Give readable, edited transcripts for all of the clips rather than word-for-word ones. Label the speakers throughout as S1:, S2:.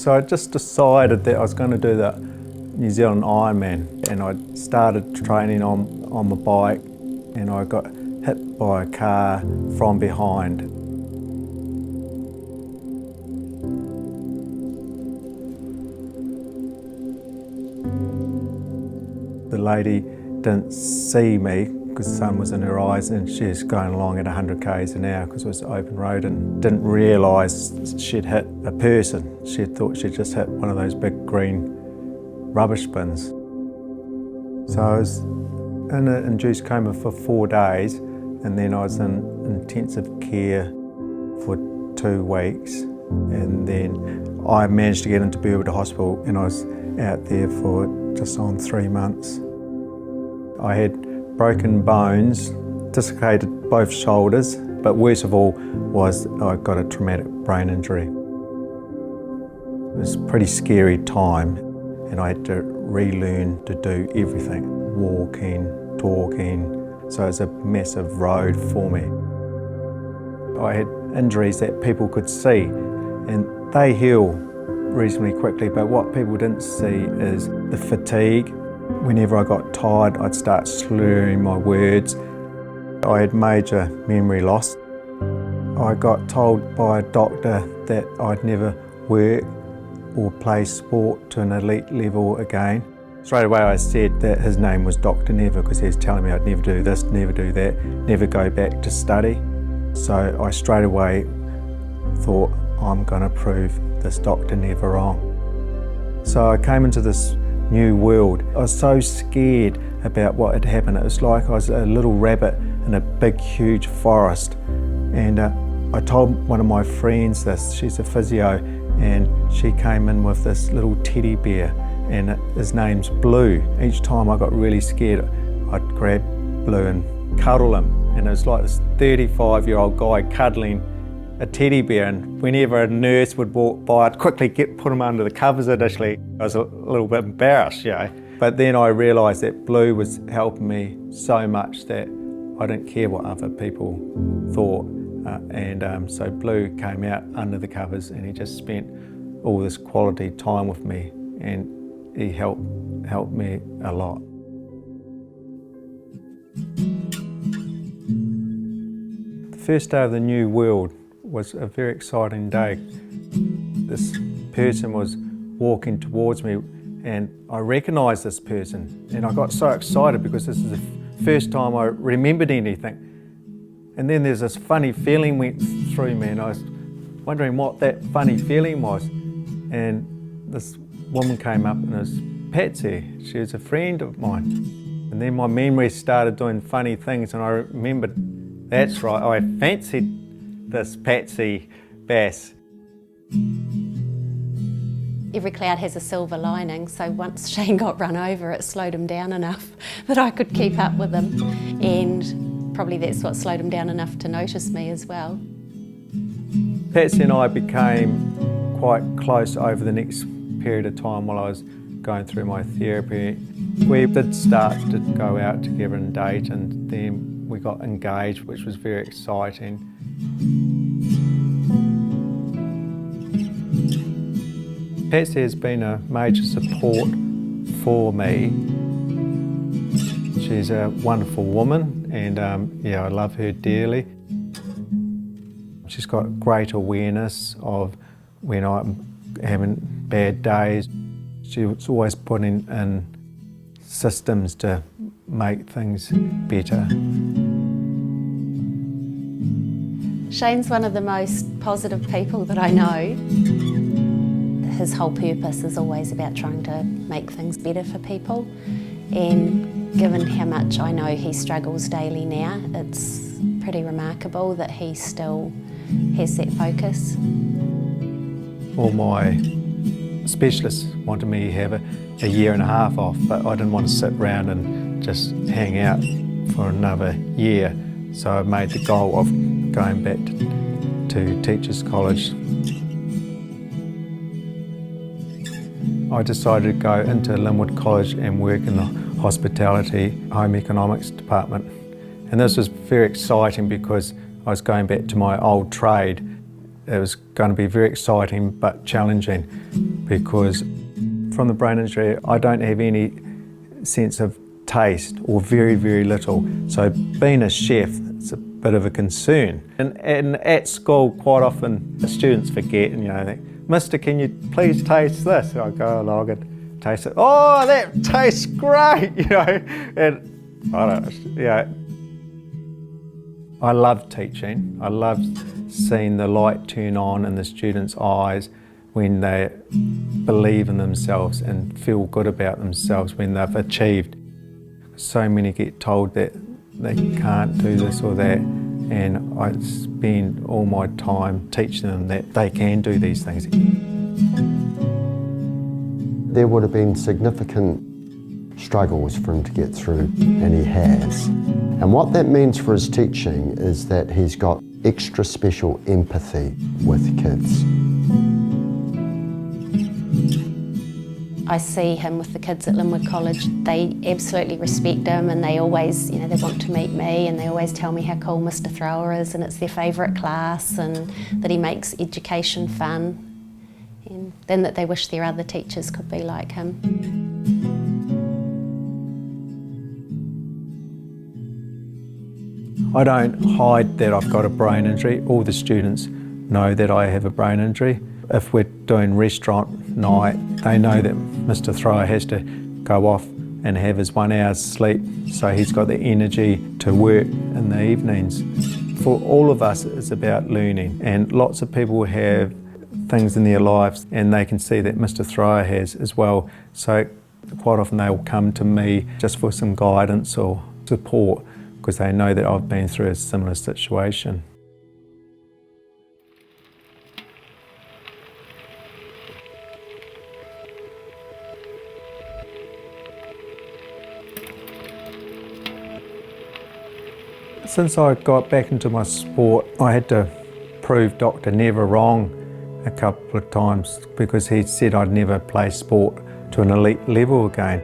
S1: So I just decided that I was going to do the New Zealand Ironman, and I started training on my bike, and I got hit by a car from behind. The lady didn't see me because the sun was in her eyes, and she was going along at 100 k's an hour because it was an open road, and didn't realise she'd hit a person. She thought she'd just hit one of those big green rubbish bins. So I was in an induced coma for 4 days, and then I was in intensive care for 2 weeks, and then I managed to get into Burwood Hospital, and I was out there for just on 3 months. I had broken bones, dislocated both shoulders, but worst of all was I got a traumatic brain injury. It was a pretty scary time, and I had to relearn to do everything, walking, talking, so it was a massive road for me. I had injuries that people could see, and they heal reasonably quickly, but what people didn't see is the fatigue. Whenever I got tired, I'd start slurring my words. I had major memory loss. I got told by a doctor that I'd never work or play sport to an elite level again. Straight away I said that his name was Dr. Never, because he was telling me I'd never do this, never do that, never go back to study. So I straight away thought, I'm going to prove this Dr. Never wrong. So I came into this new world. I was so scared about what had happened. It was like I was a little rabbit in a big, huge forest. And I told one of my friends this. She's a physio, and she came in with this little teddy bear, and his name's Blue. Each time I got really scared, I'd grab Blue and cuddle him. And it was like this 35-year-old guy cuddling a teddy bear, and whenever a nurse would walk by, I'd quickly put him under the covers initially. I was a little bit embarrassed, you know. But then I realised that Blue was helping me so much that I didn't care what other people thought. So Blue came out under the covers, and he just spent all this quality time with me, and he helped me a lot. The first day of the new world was a very exciting day. This person was walking towards me, and I recognised this person, and I got so excited because this is the first time I remembered anything. And then there's this funny feeling went through me, and I was wondering what that funny feeling was. And this woman came up, and it was Patsy. She was a friend of mine. And then my memory started doing funny things, and I remembered, that's right, I fancied this Patsy Bass.
S2: Every cloud has a silver lining, so once Shane got run over, it slowed him down enough that I could keep up with him, and probably that's what slowed him down enough to notice me as well.
S1: Patsy and I became quite close over the next period of time while I was going through my therapy. We did start to go out together and date, and then we got engaged, which was very exciting. Patsy has been a major support for me. She's a wonderful woman, and I love her dearly. She's got great awareness of when I'm having bad days. She's always putting in systems to make things better.
S2: Shane's one of the most positive people that I know. His whole purpose is always about trying to make things better for people, and given how much I know he struggles daily now, it's pretty remarkable that he still has that focus.
S1: All my specialists wanted me to have a year and a half off, but I didn't want to sit around and just hang out for another year. So I made the goal of going back to Teachers College. I decided to go into Linwood College and work in the hospitality home economics department. And this was very exciting because I was going back to my old trade. It was going to be very exciting but challenging, because from the brain injury I don't have any sense of taste, or very, very little. So being a chef, it's a bit of a concern. And at school, quite often the students forget, and think, "Mister, can you please taste this?" And I go along and taste it. "Oh, that tastes great," And I don't, I love teaching. I love seeing the light turn on in the students' eyes when they believe in themselves and feel good about themselves when they've achieved. So many get told that they can't do this or that, and I spend all my time teaching them that they can do these things.
S3: There would have been significant struggles for him to get through, and he has. And what that means for his teaching is that he's got extra special empathy with kids.
S2: I see him with the kids at Linwood College. They absolutely respect him, and they always, they want to meet me, and they always tell me how cool Mr. Thrower is, and it's their favourite class, and that he makes education fun, and then that they wish their other teachers could be like him.
S1: I don't hide that I've got a brain injury. All the students know that I have a brain injury. If we're doing restaurant night, they know that Mr. Thrower has to go off and have his 1 hour's sleep, so he's got the energy to work in the evenings. For all of us, it's about learning, and lots of people have things in their lives and they can see that Mr. Thrower has as well. So quite often they will come to me just for some guidance or support, because they know that I've been through a similar situation. Since I got back into my sport, I had to prove Dr. Never wrong a couple of times, because he said I'd never play sport to an elite level again.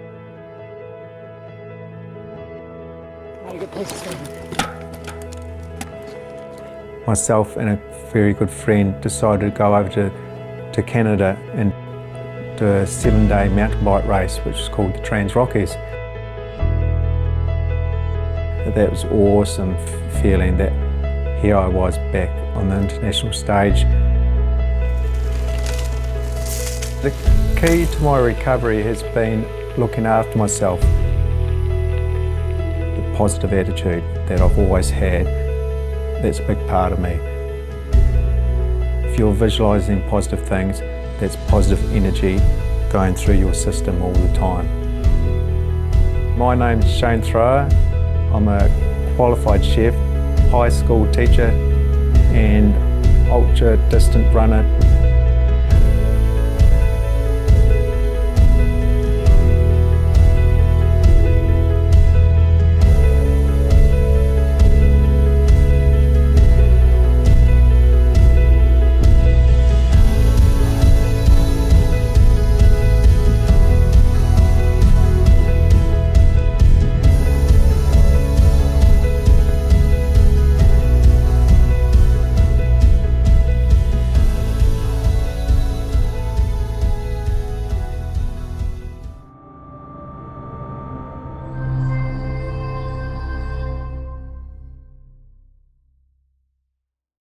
S1: Myself and a very good friend decided to go over to Canada and do a 7-day mountain bike race, which is called the Trans Rockies. That was awesome feeling that here I was back on the international stage. The key to my recovery has been looking after myself. The positive attitude that I've always had, that's a big part of me. If you're visualising positive things, that's positive energy going through your system all the time. My name's Shane Thrower. I'm a qualified chef, high school teacher and ultra distant runner.